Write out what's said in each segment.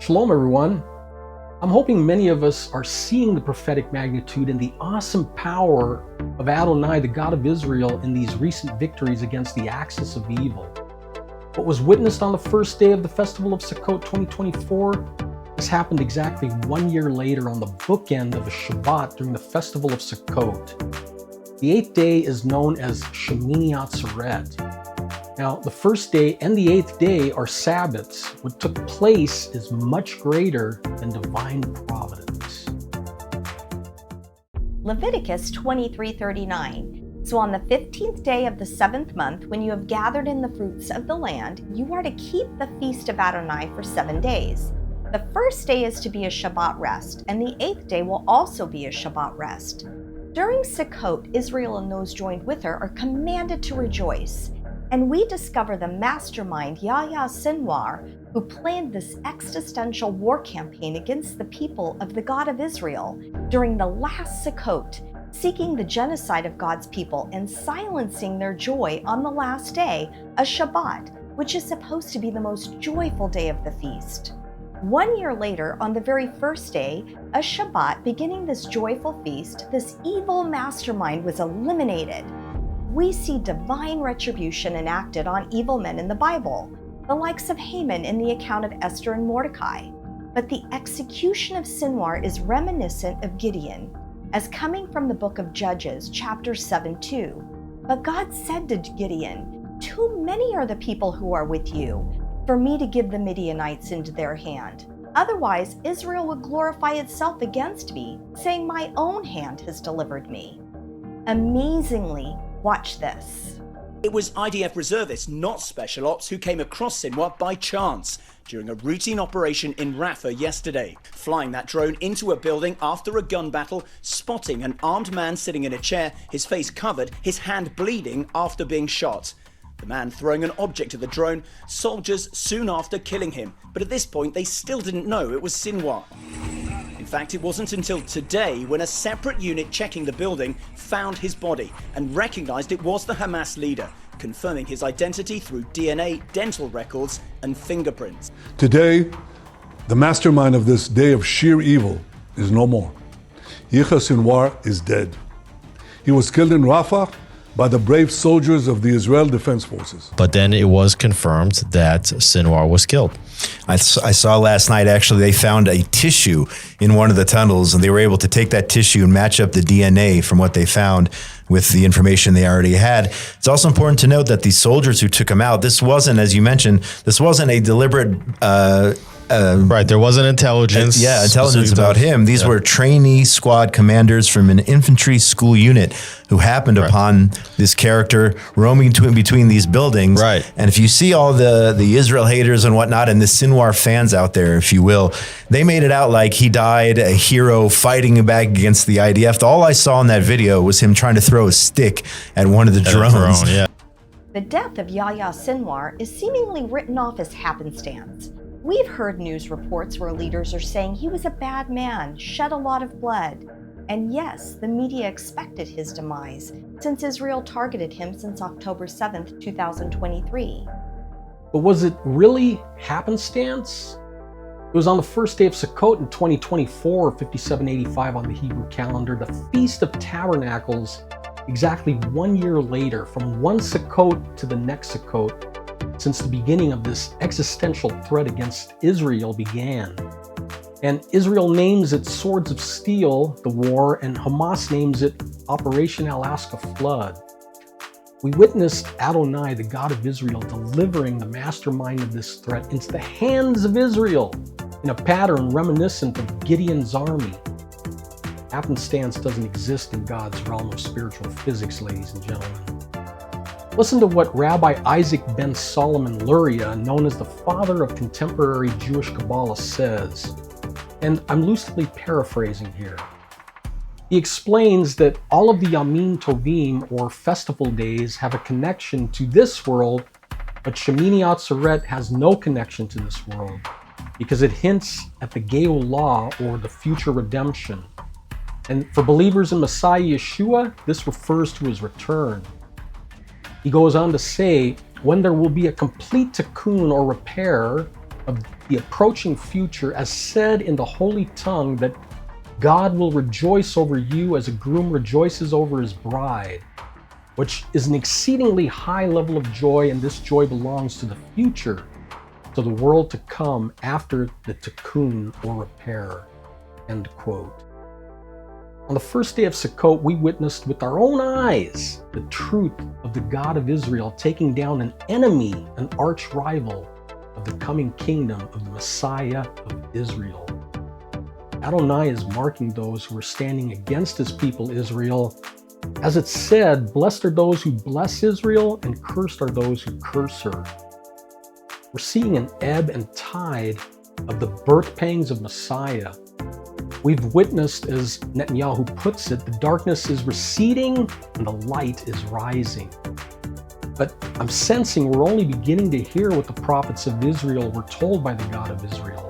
Shalom, everyone. I'm hoping many of us are seeing the prophetic magnitude and the awesome power of Adonai, the God of Israel, in these recent victories against the axis of evil. What was witnessed on the first day of the festival of Sukkot 2024 has happened exactly 1 year later on the bookend of a Shabbat during the festival of Sukkot. The 8th day is known as Shemini Atzeret. Now, the first day and the 8th day are Sabbaths. What took place is much greater than divine providence. Leviticus 23:39. So on the 15th day of the 7th month, when you have gathered in the fruits of the land, you are to keep the feast of Adonai for 7 days. The first day is to be a Shabbat rest, and the 8th day will also be a Shabbat rest. During Sukkot, Israel and those joined with her are commanded to rejoice. And we discover the mastermind Yahya Sinwar, who planned this existential war campaign against the people of the God of Israel during the last Sukkot, seeking the genocide of God's people and silencing their joy on the last day, a Shabbat, which is supposed to be the most joyful day of the feast. 1 year later, on the very first day, a Shabbat beginning this joyful feast, this evil mastermind was eliminated. We see divine retribution enacted on evil men in the Bible, the likes of Haman in the account of Esther and Mordecai. But the execution of Sinwar is reminiscent of Gideon, as coming from the book of Judges, chapter 7:2. But God said to Gideon, "Too many are the people who are with you, for me to give the Midianites into their hand. Otherwise, Israel would glorify itself against me, saying, 'My own hand has delivered me.'" Amazingly, watch this. It was IDF reservists, not special ops, who came across Sinwar by chance during a routine operation in Rafah yesterday, flying that drone into a building after a gun battle, spotting an armed man sitting in a chair, his face covered, his hand bleeding after being shot. The man throwing an object at the drone, soldiers soon after killing him. But at this point, they still didn't know it was Sinwar. In fact, it wasn't until today when a separate unit checking the building found his body and recognized it was the Hamas leader, confirming his identity through DNA, dental records, and fingerprints. Today, the mastermind of this day of sheer evil is no more. Yahya Sinwar is dead. He was killed in Rafah by the brave soldiers of the Israel Defense Forces. But then it was confirmed that Sinwar was killed. I saw last night, actually, they found a tissue in one of the tunnels, and they were able to take that tissue and match up the DNA from what they found with the information they already had. It's also important to note that the soldiers who took him out, this wasn't, as you mentioned, this wasn't a deliberate right, there wasn't intelligence. Intelligence about him. These were trainee squad commanders from an infantry school unit who happened upon this character roaming between these buildings. Right. And if you see all the Israel haters and whatnot, and the Sinwar fans out there, if you will, they made it out like he died a hero fighting back against the IDF. All I saw in that video was him trying to throw a stick at one of the drones. The death of Yahya Sinwar is seemingly written off as happenstance. We've heard news reports where leaders are saying he was a bad man, shed a lot of blood. And yes, the media expected his demise, since Israel targeted him since October 7th, 2023. But was it really happenstance? It was on the first day of Sukkot in 2024, 5785 on the Hebrew calendar, the Feast of Tabernacles, exactly 1 year later, from one Sukkot to the next Sukkot, since the beginning of this existential threat against Israel began. And Israel names it Swords of Steel, the war, and Hamas names it Operation Alaska Flood. We witnessed Adonai, the God of Israel, delivering the mastermind of this threat into the hands of Israel in a pattern reminiscent of Gideon's army. Happenstance doesn't exist in God's realm of spiritual physics, ladies and gentlemen. Listen to what Rabbi Isaac ben Solomon Luria, known as the father of contemporary Jewish Kabbalah, says, and I'm loosely paraphrasing here. He explains that all of the Yamim Tovim, or festival days, have a connection to this world, but Shemini Atzeret has no connection to this world because it hints at the Geulah, or the future redemption. And for believers in Messiah Yeshua, this refers to his return. He goes on to say, when there will be a complete tikkun or repair of the approaching future, as said in the holy tongue, that God will rejoice over you as a groom rejoices over his bride, which is an exceedingly high level of joy, and this joy belongs to the future, to the world to come after the tikkun or repair, end quote. On the first day of Sukkot, we witnessed with our own eyes the truth of the God of Israel taking down an enemy, an arch rival of the coming kingdom of the Messiah of Israel. Adonai is marking those who are standing against his people Israel. As it said, blessed are those who bless Israel, and cursed are those who curse her. We're seeing an ebb and tide of the birth pangs of Messiah. We've witnessed, as Netanyahu puts it, the darkness is receding and the light is rising. But I'm sensing we're only beginning to hear what the prophets of Israel were told by the God of Israel,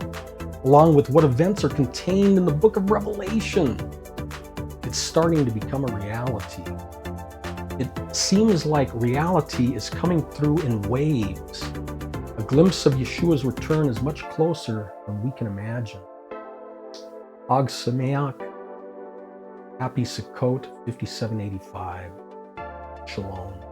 along with what events are contained in the book of Revelation. It's starting to become a reality. It seems like reality is coming through in waves. A glimpse of Yeshua's return is much closer than we can imagine. Ag Sameach, Happy Sukkot 5785. Shalom.